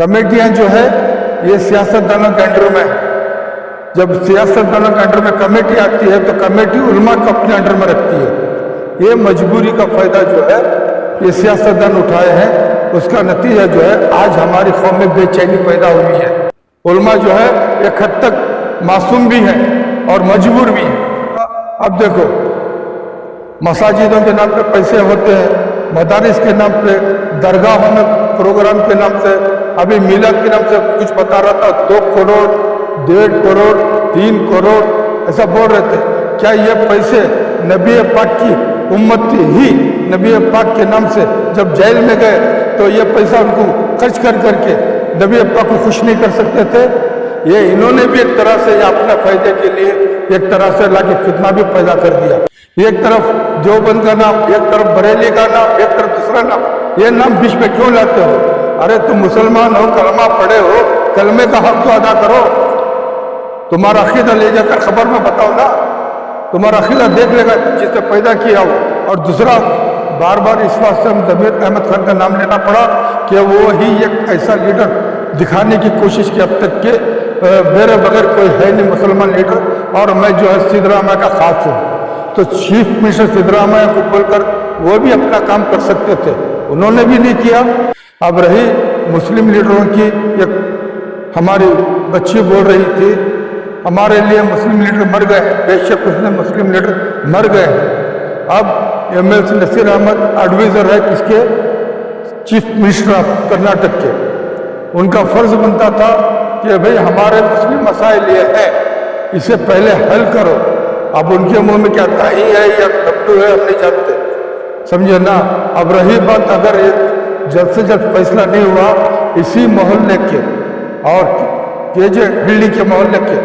कमेटियां जो है ये सियासतदानों के अंडर में है। जब सियासतदानों के अंडर में कमेटी आती है तो कमेटी उलमा को अपने अंडर में रखती है। ये मजबूरी का फायदा जो है ये सियासतदान उठाए हैं, उसका नतीजा जो है आज हमारी कौम में बेचैनी पैदा हुई है। उलमा जो है एक हद तक मासूम भी है और मजबूर भी है। अब देखो, मसाजिदों के नाम पे पैसे होते हैं, मदारिस के नाम पे, दरगाहों में प्रोग्राम के नाम से, अभी मिलाद के नाम से कुछ बता रहा था 2 करोड़ 1.5 करोड़ 3 करोड़ ऐसा बोल रहे थे। क्या ये पैसे नबी पाक की उम्मत ही नबी पाक के नाम से जब जेल में गए तो ये पैसा उनको खर्च कर करके नबी पाक को खुश नहीं कर सकते थे? ये इन्होंने भी एक तरह से अपने फायदे के लिए एक तरह से लाके फितना भी पैदा कर दिया। एक तरफ देवबंद का नाम, एक तरफ बरेली का नाम, एक तरफ दूसरा नाम, ये नाम बीच में क्यों लाते हो? अरे तुम मुसलमान हो, कलमा पढ़े हो, कलमे का हक तो अदा करो। तुम्हारा अकीदा ले जाकर खबर में बताओ ना, तुम्हारा अकीदा देख लेगा जिसने पैदा किया हो। और दूसरा, बार बार इस वास्ते हम जमीर अहमद खान का नाम लेना पड़ा कि वो ही एक ऐसा लीडर दिखाने की कोशिश की अब तक के मेरे बगैर कोई है नहीं मुसलमान लीडर, और मैं जो है सिद्धरामैया का खास हूँ। तो चीफ मिनिस्टर सिद्धरामैया को बोलकर वो भी अपना काम कर सकते थे, उन्होंने भी नहीं किया। अब रही मुस्लिम लीडरों की, एक हमारी बच्ची बोल रही थी हमारे लिए मुस्लिम लीडर मर गए हैं। बेशक उसने मुस्लिम लीडर मर गए हैं। अब एमएलसी नसीर अहमद एडवाइजर है किसके? चीफ मिनिस्टर ऑफ कर्नाटक के। उनका फर्ज बनता था कि भाई हमारे मुस्लिम मसाइल ये है, इसे पहले हल करो। अब उनके मुंह में क्या दाही है या लट्टू है हम नहीं जानते, समझे ना। अब रही बात, अगर जल्द से जल्द फैसला नहीं हुआ, इसी मोहल्ले के और केजे हिल्ली के मोहल्ले के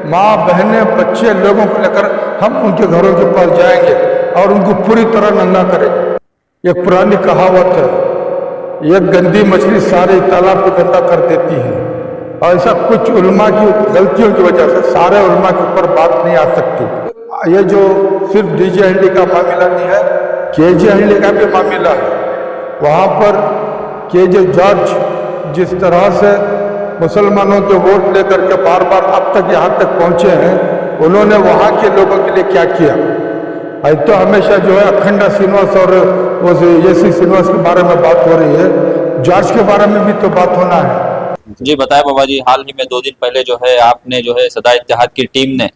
माँ बहनें बच्चे लोगों को लेकर हम उनके घरों के पास जाएंगे और उनको पूरी तरह नंगा करेंगे। एक पुरानी कहावत है, एक गंदी मछली सारे तालाब को गंदा कर देती है। और ऐसा कुछ उलमा की गलतियों की वजह से सारे उलमा के ऊपर बात नहीं आ सकती। ये जो सिर्फ डीजे हंडी का मामला नहीं है, केजे हंडी का भी मामला है। वहाँ पर केजे जॉर्ज जिस तरह से मुसलमानों के वोट लेकर के बार बार अब तक यहाँ तक पहुँचे हैं, उन्होंने वहाँ के लोगों के लिए क्या किया? आज तो हमेशा जो है अखंडा श्रीनिवास और वो एसी श्रीनिवास के बारे में बात हो रही है, जॉर्ज के बारे में भी तो बात होना है। जी बताएं बाबा जी, हाल ही में 2 दिन पहले जो है आपने जो है सदा इत्तेहाद की टीम ने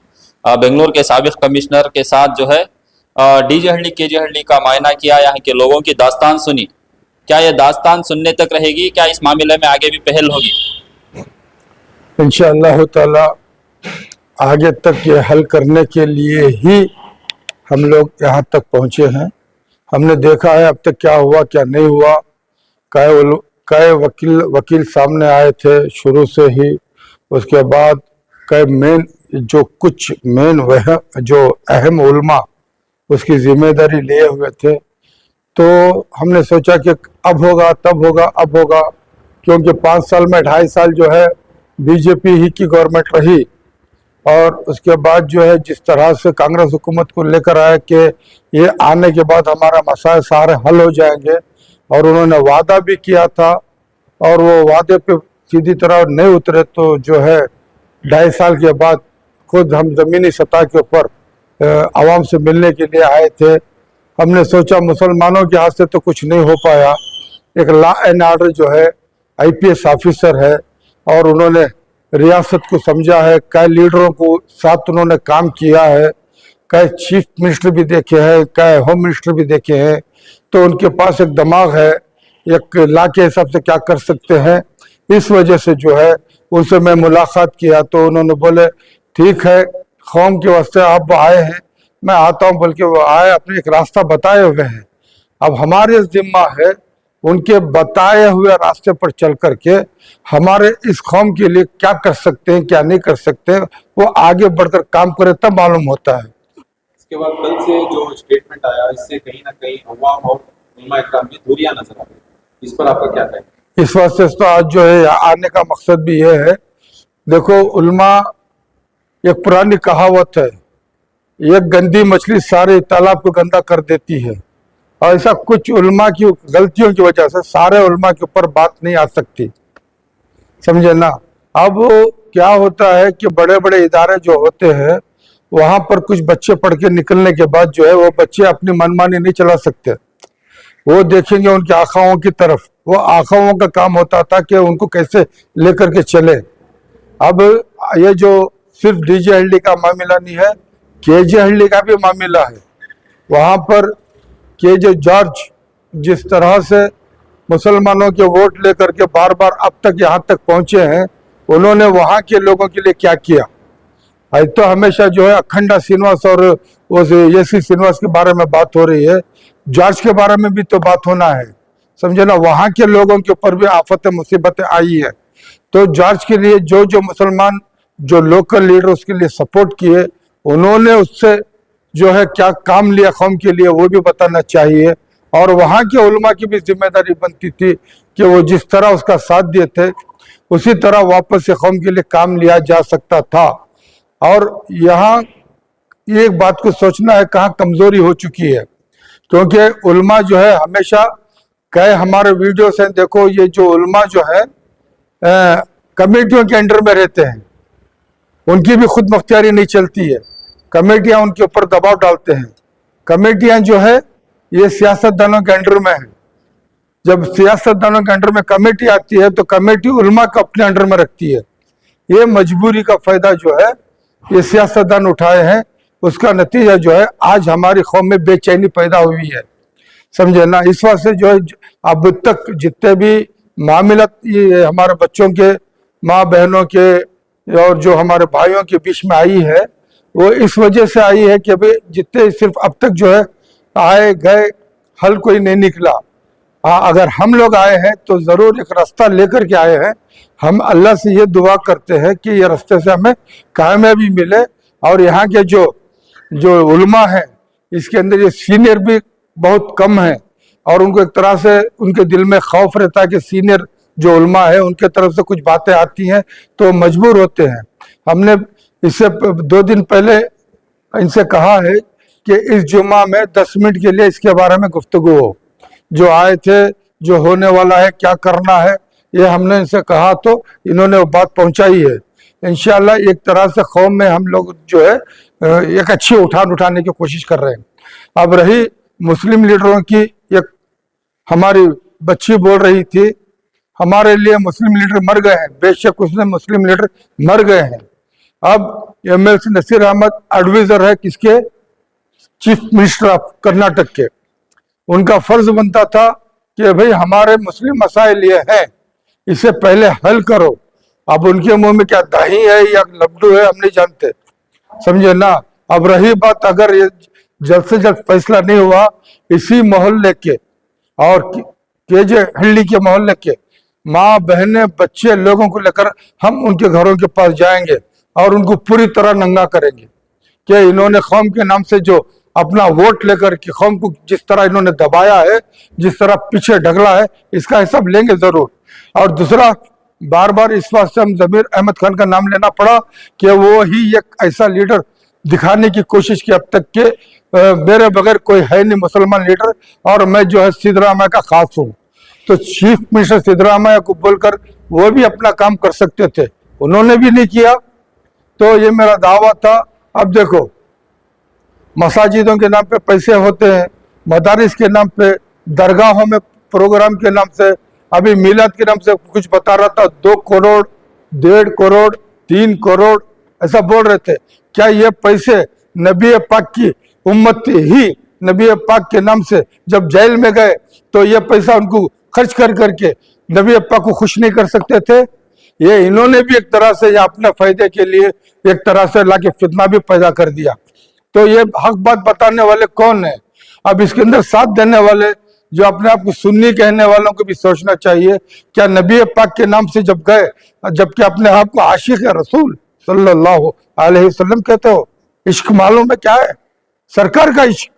बेंगलोर के साबिक कमिश्नर के साथ जो है डीजे हंडी केजे हंडी का मायना किया, यहाँ के लोगों की दास्तान सुनी। क्या ये दास्तान सुनने तक रहेगी? क्या इस मामले में आगे भी पहल होगी? इंशाअल्लाह ताला आगे तक ये हल करने के लिए ही हम लोग यहाँ तक पहुँचे हैं। हमने देखा है अब तक क्या हुआ क्या नहीं हुआ। कई वकील सामने आए थे शुरू से ही, उसके बाद कई मेन वह जो अहम उलमा उसकी जिम्मेदारी लिए हुए थे। तो हमने सोचा कि अब होगा तब होगा अब होगा, क्योंकि 5 साल में 2.5 साल जो है बीजेपी ही की गवर्नमेंट रही, और उसके बाद जो है जिस तरह से कांग्रेस हुकूमत को लेकर आया कि ये आने के बाद हमारा मसाइल सारे हल हो जाएंगे, और उन्होंने वादा भी किया था और वो वादे पे सीधी तरह नहीं उतरे। तो जो है 2.5 साल के बाद खुद हम ज़मीनी सतह के ऊपर आवाम से मिलने के लिए आए थे। हमने सोचा मुसलमानों के हाथ से तो कुछ नहीं हो पाया। एक लॉ एंड ऑर्डर जो है IPS ऑफिसर है और उन्होंने रियासत को समझा है, कई लीडरों को साथ उन्होंने काम किया है, कई चीफ मिनिस्टर भी देखे हैं, कई होम मिनिस्टर भी देखे हैं। तो उनके पास एक दिमाग है, एक लॉ के हिसाब से क्या कर सकते हैं। इस वजह से जो है उनसे मैं मुलाकात किया तो उन्होंने बोले ठीक है, कौम के वास्ते आप आए हैं, मैं आता हूँ, बल्कि वो आए अपने एक रास्ता बताए हुए हैं। अब हमारे जिम्मा है उनके बताए हुए रास्ते पर चल करके हमारे इस कौम के लिए क्या कर सकते हैं क्या नहीं कर सकते हैं, वो आगे बढ़कर काम करे तब मालूम होता है। इसके बाद कल से जो स्टेटमेंट आया, इससे कहीं ना कहीं अवाम और उलमा इकराम में दूरियां नजर आ रही, इस पर आपका क्या कहना है? इस वास्ते तो आज जो है आने का मकसद भी ये है, देखो उलमा, एक पुरानी कहावत है, एक गंदी मछली सारे तालाब को गंदा कर देती है। और ऐसा कुछ उलमा की गलतियों की वजह से सारे उलमा के ऊपर बात नहीं आ सकती। समझे ना। अब क्या होता है कि बड़े बड़े इदारे जो होते हैं वहां पर कुछ बच्चे पढ़ के निकलने के बाद जो है वो बच्चे अपनी मनमानी नहीं चला सकते, वो देखेंगे उनकी आंखाओं की तरफ, वो आंखाओं का काम होता था कि उनको कैसे लेकर के चले। अब ये जो सिर्फ डीजे हल्दी का मामला नहीं है, केजे हल्दी का भी मामला है। वहां पर केजे जॉर्ज जिस तरह से मुसलमानों के वोट लेकर के बार बार अब तक यहाँ तक पहुंचे हैं, उन्होंने वहां के लोगों के लिए क्या किया। आज तो हमेशा जो है अखंडा श्रीनिवास और वो एसी श्रीनिवास के बारे में बात हो रही है, जॉर्ज के बारे में भी तो बात होना है, समझे ना। वहां के लोगों के ऊपर भी आफत मुसीबतें आई है, तो जॉर्ज के लिए जो जो मुसलमान जो लोकल लीडर उसके लिए सपोर्ट किए, उन्होंने उससे जो है क्या काम लिया कौम के लिए वो भी बताना चाहिए। और वहां के उलमा की भी जिम्मेदारी बनती थी कि वो जिस तरह उसका साथ दिए थे उसी तरह वापस से कौम के लिए काम लिया जा सकता था। और यहाँ एक बात को सोचना है कहाँ कमजोरी हो चुकी है, क्योंकि उलमा जो है हमेशा कई हमारे वीडियोस हैं, देखो ये जो उलमा जो है कमेटियों के अंडर में रहते हैं, उनकी भी खुद मुख्तियारी नहीं चलती है, कमेटियां उनके ऊपर दबाव डालते हैं। कमेटियां जो है ये सियासतदानों के अंडर में है। जब सियासतदानों के अंडर में कमेटी आती है तो कमेटी उलमा को अपने अंडर में रखती है। ये मजबूरी का फायदा जो है ये सियासतदान उठाए हैं, उसका नतीजा जो है आज हमारी कौम में बेचैनी पैदा हुई है, समझे ना। इस वजह से जो है अब तक जितने भी मामला ये हमारे बच्चों के माँ बहनों के और जो हमारे भाइयों के बीच में आई है, वो इस वजह से आई है कि अभी जितने सिर्फ अब तक जो है आए गए हल कोई नहीं निकला। हाँ, अगर हम लोग आए हैं तो जरूर एक रास्ता लेकर के आए हैं। हम अल्लाह से ये दुआ करते हैं कि ये रास्ते से हमें कामयाबी मिले। और यहाँ के जो जो उलमा है इसके अंदर ये सीनियर भी बहुत कम है, और उनको एक तरह से उनके दिल में खौफ रहता है कि सीनियर जो उलमा है उनके तरफ से कुछ बातें आती हैं तो मजबूर होते हैं। हमने इससे 2 दिन पहले इनसे कहा है कि इस जुम्मा में 10 मिनट के लिए इसके बारे में गुफ्तगू हो, जो आए थे, जो होने वाला है, क्या करना है, ये हमने इनसे कहा तो इन्होंने वो बात पहुंचाई है। इंशाल्लाह एक तरह से कौम में हम लोग जो है एक अच्छी उठान उठाने की कोशिश कर रहे हैं। अब रही मुस्लिम लीडरों की, एक हमारी बच्ची बोल रही थी हमारे लिए मुस्लिम लीडर मर गए हैं, बेशक उसने मुस्लिम लीडर मर गए हैं। अब एमएलसी नसीर अहमद एडवाइजर है किसके, चीफ मिनिस्टर ऑफ कर्नाटक के। उनका फर्ज बनता था कि भाई हमारे मुस्लिम मसाइल ये हैं, इसे पहले हल करो। अब उनके मुंह में क्या दही है या लड्डू है हम नहीं जानते, समझे ना। अब रही बात अगर ये जल्द से जल्द फैसला नहीं हुआ, इसी मोहल्ले के और केजे हल्दी के मोहल्ले के माँ बहनें बच्चे लोगों को लेकर हम उनके घरों के पास जाएंगे और उनको पूरी तरह नंगा करेंगे कि इन्होंने कौम के नाम से जो अपना वोट लेकर के कौम को जिस तरह इन्होंने दबाया है, जिस तरह पीछे ढगला है, इसका हिसाब लेंगे जरूर। और दूसरा, बार बार इस वास्ते हम जमीर अहमद खान का नाम लेना पड़ा कि वो ही एक ऐसा लीडर दिखाने की कोशिश की अब तक के मेरे बगैर कोई है नहीं मुसलमान लीडर, और मैं जो है सिद्धरामैया का खास हूँ। तो चीफ मिनिस्टर सिद्धरामैया को बोलकर वो भी अपना काम कर सकते थे, उन्होंने भी नहीं किया। तो ये मेरा दावा था। अब देखो मसाजिदों के नाम पे पैसे होते हैं, मदारिस के नाम पे, दरगाहों में प्रोग्राम के नाम से, अभी मिलाद के नाम से कुछ बता रहा था 2 करोड़ 1.5 करोड़ 3 करोड़ ऐसा बोल रहे थे। क्या ये पैसे नबी पाक की उम्मत ही नबी पाक के नाम से जब जेल में गए तो ये पैसा उनको खर्च कर करके नबी पाक को खुश नहीं कर सकते थे? ये इन्होंने भी एक तरह से अपने फायदे के लिए एक तरह से लाके फितना भी पैदा कर दिया। तो ये हक बात बताने वाले कौन है? अब इसके अंदर साथ देने वाले जो अपने आप को सुन्नी कहने वालों को भी सोचना चाहिए, क्या नबी पाक के नाम से जब गए, जबकि अपने आप को आशिक रसूल सल्लल्लाहु अलैहि वसल्लम कहते हो, इश्क मालूम है क्या है? सरकार का इश्क।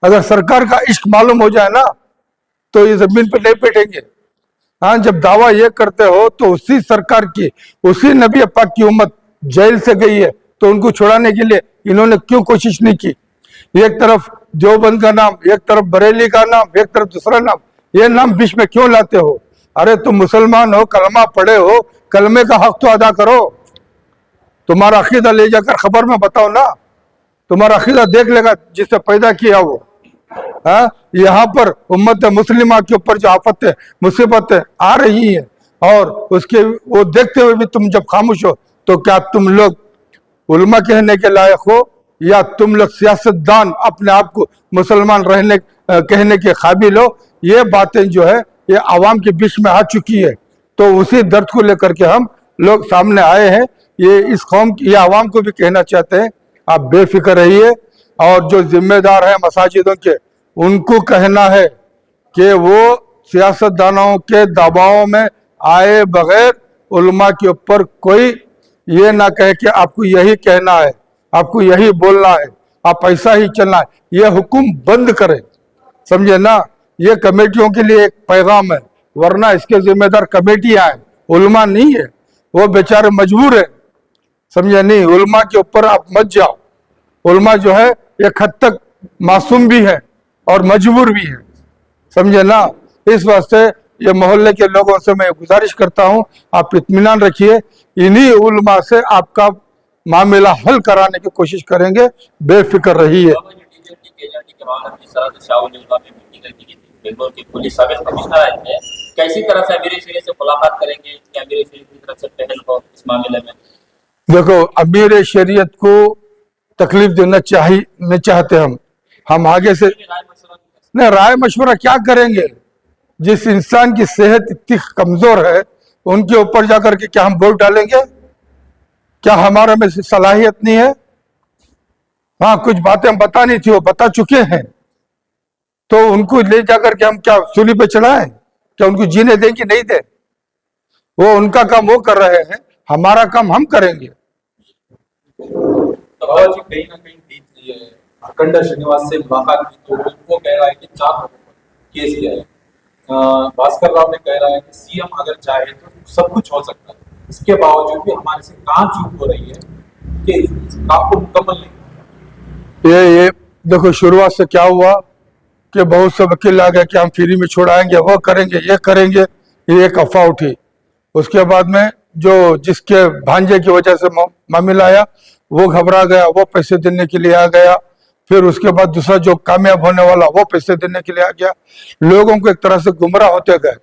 अगर सरकार का इश्क मालूम हो जाए ना तो ये जमीन पर नहीं बैठेंगे। हाँ, जब दावा ये करते हो तो उसी सरकार की, उसी नबी पाक की उम्मत जेल से गई है तो उनको छुड़ाने के लिए इन्होंने क्यों कोशिश नहीं की? एक तरफ देवबंद का नाम, एक तरफ बरेली का नाम, एक तरफ दूसरा नाम, ये नाम बीच में क्यों लाते हो? अरे तुम मुसलमान हो, कलमा पढ़े हो, कलमे का हक तो अदा करो। तुम्हारा अकीदा ले जाकर खबर में बताओ ना, तुम्हारा अकीदा देख लेगा जिसने पैदा किया वो। हाँ, यहाँ पर उम्मत मुस्लिमा के ऊपर जो आफतें मुसीबतें आ रही है और उसके वो देखते हुए भी तुम जब खामोश हो, तो क्या तुम लोग उलमा कहने के लायक हो, या तुम लोग सियासतदान अपने आप को मुसलमान रहने कहने के काबिल हो? ये बातें जो है ये आवाम के बीच में आ चुकी है। तो उसी दर्द को लेकर के हम लोग सामने आए हैं। ये इस कौम ये आवाम को भी कहना चाहते हैं, आप बेफिक्र रहिए। और जो जिम्मेदार हैं मसाजिदों के, उनको कहना है कि वो सियासतदानों के दबाव में आए बगैर उलमा के ऊपर कोई ये ना कहे कि आपको यही कहना है, आपको यही बोलना है, आप ऐसा ही चलना है। ये हुक्म बंद करें, समझे ना। ये कमेटियों के लिए एक पैगाम है, वरना इसके जिम्मेदार कमेटियां हैं, उलमा नहीं है। वो बेचारे मजबूर है, समझे नहीं। उलमा के ऊपर आप मत जाओ। उलमा जो है एक हद तक मासूम भी है और मजबूर भी है, समझे ना। इस वास्ते ये मोहल्ले के लोगों से मैं गुजारिश करता हूँ, आप इत्मीनान रखिए, इन्हीं उलमा से आपका मामला हल कराने की कोशिश करेंगे, बेफिक्र रहिए। बेंगलोर के पुलिस साबिक कमिश्नर आए थे, कैसी तरह से अमीर शरीयत से मुलाकात करेंगे, क्या अमीर शरीयत की तरफ से पहल हो इस मामले में? देखो, अमीर शरीयत को तकलीफ देना नहीं चाहते हम आगे से नहीं, राय मशवरा क्या करेंगे? जिस इंसान की सेहत इतनी कमजोर है, उनके ऊपर जाकर के क्या हम वोट डालेंगे? क्या हमारे में सलाहियत नहीं है? हाँ, कुछ बातें हम बतानी थी, वो बता चुके हैं, तो उनको ले जाकर के हम क्या सूली पे चढ़ाएं? क्या उनको जीने दें कि नहीं दें? वो उनका काम वो कर रहे हैं, हमारा काम हम करेंगे। तो बाबा जी कहीं ना कहीं अखंड श्रीनिवास से मुलाकात की, तो वो कह रहा है कि 4 लोगों पर केस किया है। भास्कर राव ने कह रहा है कि सीएम अगर चाहे तो सब कुछ हो सकता है, इसके बावजूद भी हमारे से कहाँ चूक हो रही है कि इस काम को मुकम्मल नहीं। ये देखो, शुरुआत से क्या हुआ कि बहुत से वकील आ गए कि हम फ्री में छोड़ाएंगे, वो करेंगे, ये करेंगे, ये एक अफवाह उठी। उसके बाद में जो जिसके भांजे की वजह से मामला आया, वो घबरा गया, वो पैसे देने के लिए आ गया। फिर उसके बाद दूसरा जो कामयाब होने वाला, वो पैसे देने के लिए आ गया। लोगों को एक तरह से गुमराह होते गए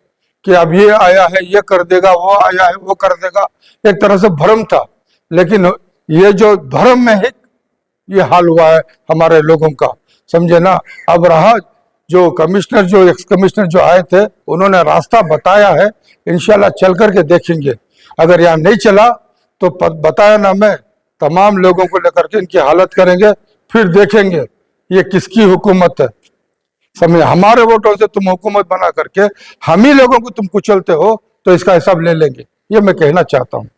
कि अब ये आया है ये कर देगा, वो आया है वो कर देगा। एक तरह से भ्रम था, लेकिन ये जो भ्रम में ही ये हाल हुआ है हमारे लोगों का, समझे ना। अब रहा जो कमिश्नर, जो एक्स कमिश्नर जो आए थे, उन्होंने रास्ता बताया है, इंशाल्लाह चल करके देखेंगे। अगर यहाँ नहीं चला तो बताया ना, मैं तमाम लोगों को लेकर के इनकी हालत करेंगे, फिर देखेंगे ये किसकी हुकूमत है। समझे, हमारे वोटों से तुम हुकूमत बना करके हम ही लोगों को तुम कुचलते हो, तो इसका हिसाब ले लेंगे, ये मैं कहना चाहता हूँ।